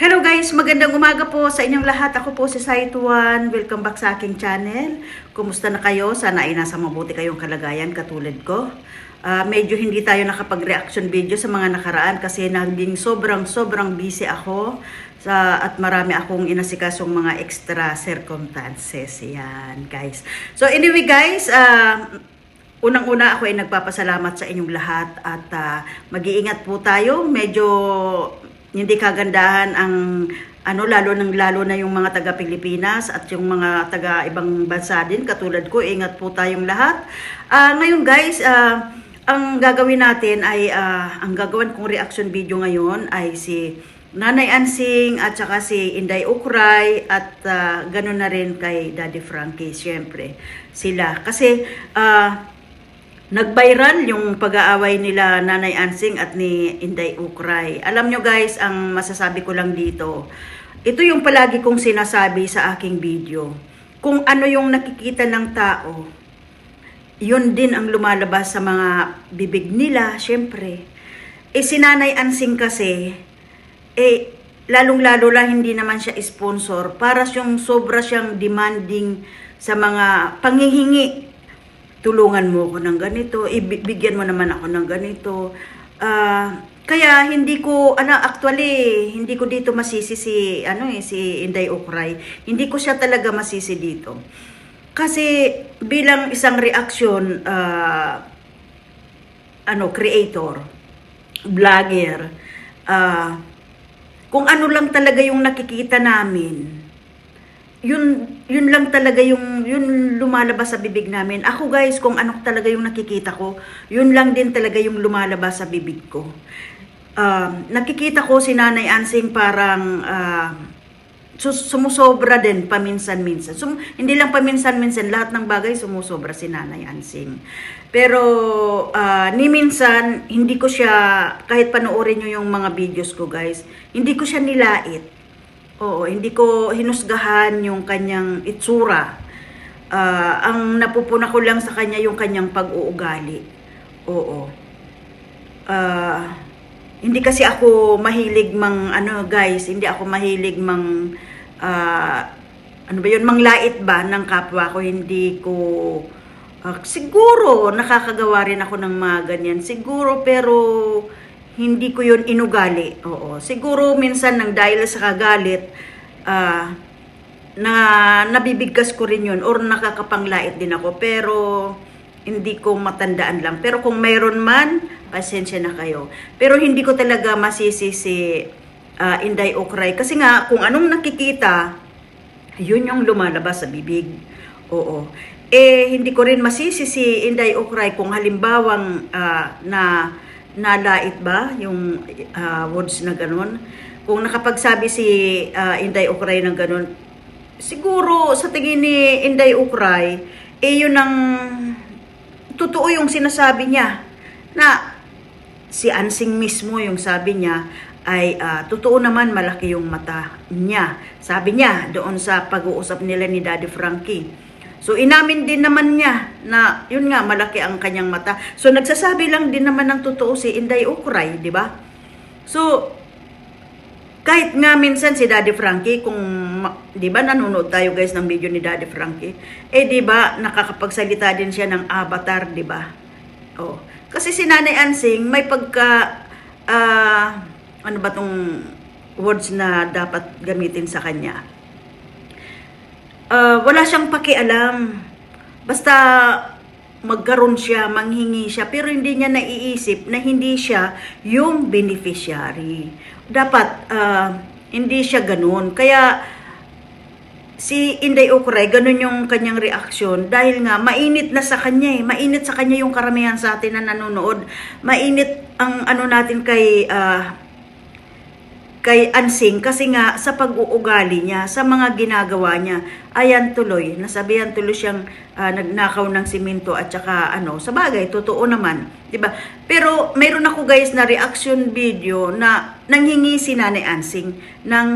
Hello guys, magandang umaga po sa inyong lahat. Ako po si Saituan. Welcome back sa aking channel. Kumusta na kayo? Sana ay nasa mabuti kayong kalagayan katulad ko. Medyo hindi tayo nakapag-reaction video sa mga nakaraan kasi naging sobrang busy ako at marami akong inasikasong mga extra circumstances. Yan guys. So anyway guys, unang-una ako ay nagpapasalamat sa inyong lahat at mag-iingat po tayo. Medyo hindi kagandahan ang lalo na yung mga taga Pilipinas at yung mga taga ibang bansa din katulad ko. Ingat po tayong lahat. Ngayon guys, ang gagawin natin ay ang gagawin kong reaction video ngayon ay si Nanay Ansing at saka si Inday Ukray at ganoon na rin kay Daddy Frankie, syempre sila kasi nag-viral yung pag-aaway nila Nanay Ansing at ni Inday Ukray. Alam nyo guys, ang masasabi ko lang dito, ito yung palagi kong sinasabi sa aking video. Kung ano yung nakikita ng tao, yun din ang lumalabas sa mga bibig nila, syempre. Si Nanay Ansing kasi, lalong-lalo lang hindi naman siya sponsor, para sobra siyang demanding sa mga panghihingi. Tulungan mo ako ng ganito, ibigyan mo naman ako ng ganito. Kaya hindi ko, hindi ko dito masisi si Inday Ukray. Hindi ko siya talaga masisi dito. Kasi bilang isang reaction, creator, vlogger, kung ano lang talaga yung nakikita namin, yun lang talaga yung lumalabas sa bibig namin. Ako guys, kung ano talaga yung nakikita ko, yun lang din talaga yung lumalabas sa bibig ko. Nakikita ko si Nanay Ansing parang sumusobra din paminsan-minsan. Hindi lang paminsan-minsan, lahat ng bagay sumusobra si Nanay Ansing. Pero ni minsan, hindi ko siya, kahit panoorin nyo yung mga videos ko guys, hindi ko siya nilait. Oo, hindi ko hinusgahan yung kanyang itsura. Ang napupuna ko lang sa kanya yung kanyang pag-uugali. Oo. Hindi kasi ako mahilig hindi ako mahilig manglait ba ng kapwa ko. Hindi ko, siguro nakakagawa rin ako ng mga ganyan. Siguro, pero hindi ko yun inugali. Oo. Siguro minsan nang dahil sa kagalit, nabibigkas ko rin yun or nakakapanglait din ako. Pero hindi ko matandaan lang. Pero kung mayroon man, pasensya na kayo. Pero hindi ko talaga masisi si Inday Ukray. Kasi nga, kung anong nakikita, yun yung lumalabas sa bibig. Oo. Hindi ko rin masisi si Inday Ukray kung halimbawang nalait ba yung words na ganun. Kung nakapagsabi si Inday Ukray ng ganun, siguro sa tingin ni Inday Ukray, yun ang totoo yung sinasabi niya. Na si Ansing mismo yung sabi niya ay totoo naman malaki yung mata niya. Sabi niya doon sa pag-uusap nila ni Daddy Frankie. So, inamin din naman niya na, yun nga, malaki ang kanyang mata. So, nagsasabi lang din naman ng totoo si Inday Ukray, di ba? So, kahit nga minsan si Daddy Frankie, kung, di ba, nanonood tayo guys ng video ni Daddy Frankie, di ba, nakakapagsalita din siya ng avatar, di ba? Oh. Kasi si Nanay Ansing, may pagka, ano ba tong words na dapat gamitin sa kanya? Wala siyang pakialam. Basta magkaroon siya, manghingi siya, pero hindi niya naiisip na hindi siya yung beneficiary. Dapat hindi siya ganun. Kaya si Inday Ukray, ganun yung kanyang reaksyon dahil nga mainit na sa kanya Mainit sa kanya yung karamihan sa atin na nanonood. Mainit ang natin kay Ansing kasi nga sa pag-uugali niya, sa mga ginagawa niya, ayan tuloy, nasabihan tuloy siyang nagnakaw ng simento at saka sa bagay, totoo naman, 'di ba? Pero mayroon ako guys na reaction video na nanghingi si Nanay Ansing ng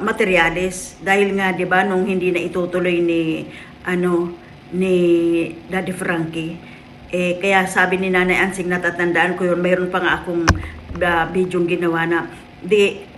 materyales dahil nga 'di ba nung hindi na itutuloy ni Daddy Frankie, kaya sabi ni Nanay Ansing, natatandaan ko yun, mayroon pa nga akong video ginawa na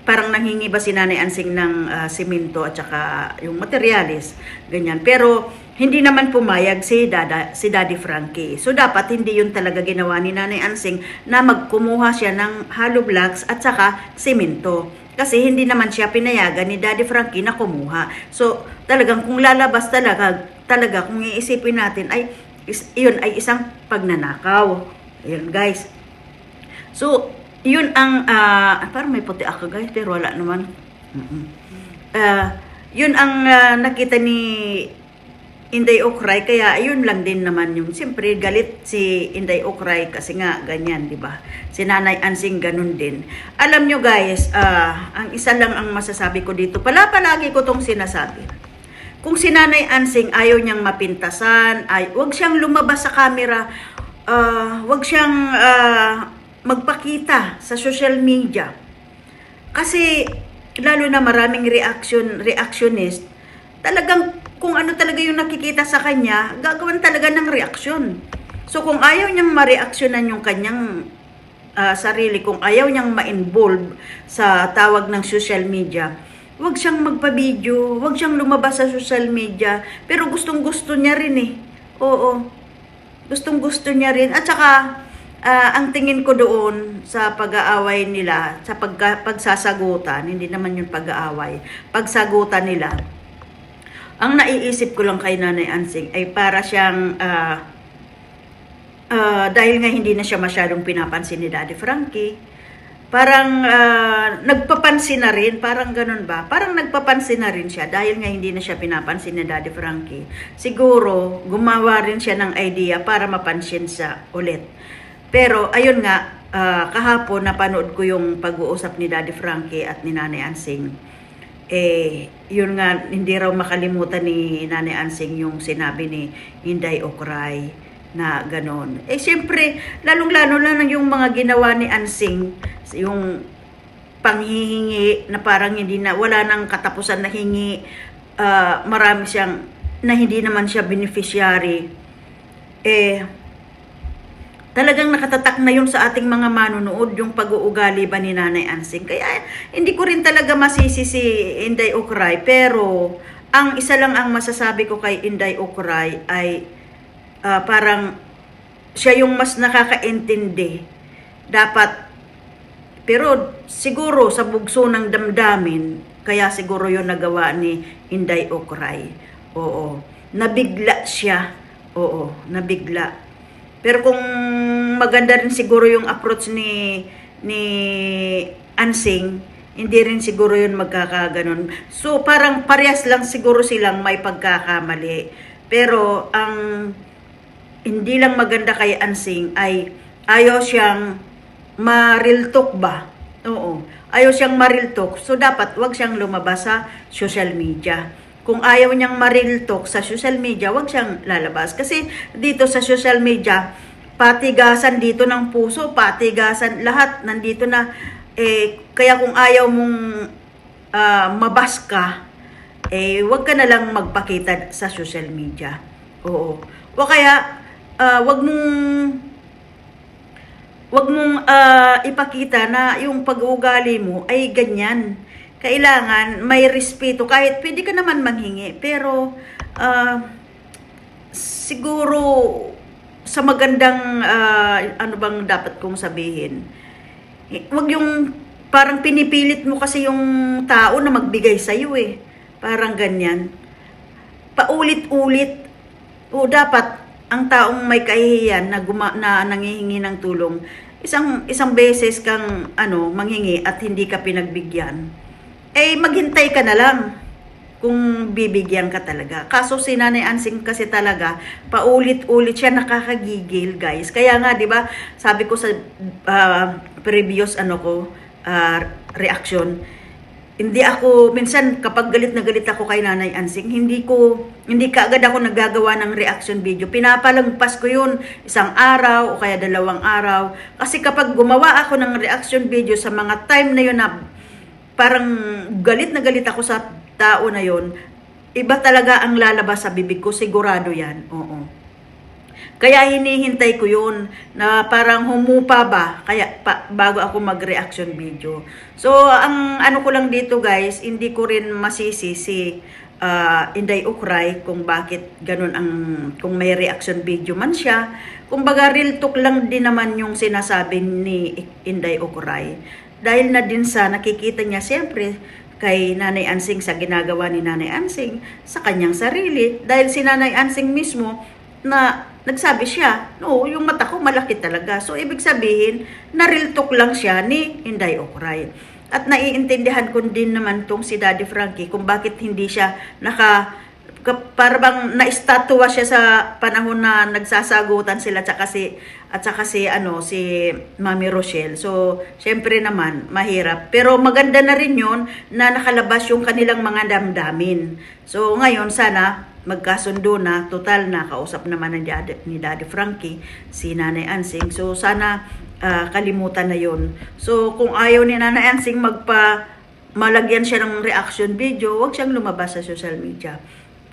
parang nanghingi ba si Nanay Ansing ng simento at saka yung materialis, ganyan. Pero hindi naman pumayag si Daddy Frankie. So dapat hindi yun talaga ginawa ni Nanay Ansing na magkumuha siya ng hollow blocks at saka simento. Kasi hindi naman siya pinayagan ni Daddy Frankie na kumuha. So talagang kung lalabas talaga kung iisipin natin ay yun ay isang pagnanakaw. Ayun guys. So yun ang parang may puti ako guys pero wala naman. Yun ang nakita ni Inday Okray, kaya ayun lang din naman yung siyempre galit si Inday Okray kasi nga ganyan, di ba? Si Nanay Ansing ganun din. Alam nyo guys, ang isa lang ang masasabi ko dito, palagi ko tong sinasabi. Kung si Nanay Ansing ayaw niyang mapintasan, wag siyang lumabas sa camera, wag siyang magpakita sa social media. Kasi lalo na maraming reactionist, talagang kung ano talaga yung nakikita sa kanya, gagawan talaga ng reaksyon. So kung ayaw niyang mareaksyonan yung kanyang sarili, kung ayaw niyang ma-involve sa tawag ng social media, wag siyang magpa-video, wag siyang lumabas sa social media. Pero gustong-gusto niya rin eh. Oo. Gustong-gusto niya rin. At saka, ang tingin ko doon sa pag-aaway nila, sa pagsasagutan, hindi naman yung pag-aaway, pagsagutan nila, ang naiisip ko lang kay Nanay Ansing ay para siyang, dahil nga hindi na siya masyadong pinapansin ni Daddy Frankie, parang nagpapansin na rin, parang ganun ba? Parang nagpapansin na rin siya dahil nga hindi na siya pinapansin ni Daddy Frankie. Siguro, gumawa rin siya ng idea para mapansin siya ulit. Pero, ayun nga, kahapon napanood ko yung pag-uusap ni Daddy Frankie at ni Nanay Ansing. Yun nga, hindi raw makalimutan ni Nanay Ansing yung sinabi ni Inday Okray na ganon. Siyempre, lalong-lalo na yung mga ginawa ni Ansing, yung panghihingi na parang wala nang katapusan na hingi, marami siyang, na hindi naman siya beneficiary, talagang nakatatak na yun sa ating mga manunood, yung pag-uugali ba ni Nanay Ansing. Kaya hindi ko rin talaga masisi si Inday Okray, pero ang isa lang ang masasabi ko kay Inday Okray ay parang siya yung mas nakakaintindi. Dapat, pero siguro sa bugso ng damdamin, kaya siguro yun nagawa ni Inday Okray. Oo, nabigla siya. Oo, nabigla. Pero kung maganda rin siguro yung approach ni Ansing, hindi rin siguro yun magkakaganon. So parang parehas lang siguro silang may pagkakamali. Pero ang hindi lang maganda kay Ansing ay ayaw siyang ma-real talk ba? Oo. Ayaw siyang ma-real talk. So dapat wag siyang lumabas sa social media. Kung ayaw niyang ma-real talk sa social media, wag siyang lalabas. Kasi dito sa social media, patigasan dito ng puso, patigasan, lahat nandito na. Kaya kung ayaw mong mabas ka, wag ka na lang magpakita sa social media. Oo. O kaya, wag mong ipakita na yung pag-uugali mo ay ganyan. Kailangan may respeto, kahit pwede ka naman manghingi, pero siguro sa magandang ano bang dapat kong sabihin, wag yung parang pinipilit mo kasi yung tao na magbigay sa'yo parang ganyan, paulit-ulit. O dapat ang taong may kahihiyan na nangihingi ng tulong, isang beses kang manghingi at hindi ka pinagbigyan, maghintay ka na lang kung bibigyan ka talaga. Kaso si Nanay Ansing kasi talaga, paulit-ulit siya, nakakagigil guys. Kaya nga, di ba, sabi ko sa previous reaction, hindi ako, minsan kapag galit na galit ako kay Nanay Ansing, hindi kaagad ako naggagawa ng reaction video. Pinapalagpas ko yun, 1 araw o kaya 2 araw. Kasi kapag gumawa ako ng reaction video sa mga time na yun na parang galit na galit ako sa tao na yon, iba talaga ang lalabas sa bibig ko, sigurado yan. Oo. Kaya hinihintay ko yun na parang humupa ba kaya bago ako mag-reaction video. So ang ano ko lang dito guys, hindi ko rin masisi si Inday Ukray kung bakit ganun ang kung may reaction video man siya. Kumbaga real talk lang din naman yung sinasabi ni Inday Ukray. Dahil na din sa nakikita niya siyempre kay Nanay Ansing sa ginagawa ni Nanay Ansing sa kanyang sarili. Dahil si Nanay Ansing mismo na nagsabi siya, no, yung mata ko malaki talaga. So, ibig sabihin, na-real talk lang siya ni Inday Ukray. At naiintindihan ko din naman tong si Daddy Frankie kung bakit hindi siya parang naistatwa siya sa panahon na nagsasagutan sila at saka si Mami Rochelle. So, syempre naman, mahirap. Pero maganda na rin yun na nakalabas yung kanilang mga damdamin. So, ngayon, sana magkasundo na, total na, kausap naman ni Daddy Frankie, si Nanay Ansing. So, sana kalimutan na yun. So, kung ayaw ni Nanay Ansing malagyan siya ng reaction video, huwag siyang lumabas sa social media.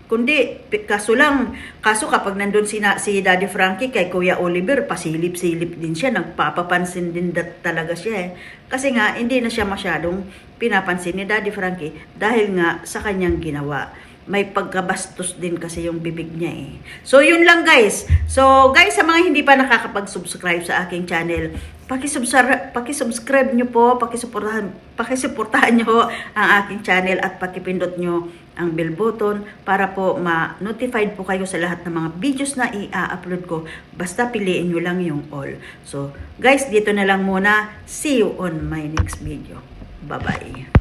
Kundi, kaso kapag nandun si Daddy Frankie kay Kuya Oliver, pasilip-silip din siya, nagpapapansin din talaga siya eh. Kasi nga, hindi na siya masyadong pinapansin ni Daddy Frankie dahil nga sa kanyang ginawa. May pagkabastos din kasi yung bibig niya eh. So, yun lang guys. So, guys, sa mga hindi pa nakakapag-subscribe sa aking channel, pakisubscribe nyo po, pakisuportahan nyo ang aking channel at pakipindot nyo ang bell button para po ma-notified po kayo sa lahat ng mga videos na i-upload ko. Basta piliin nyo lang yung all. So, guys, dito na lang muna. See you on my next video. Bye-bye.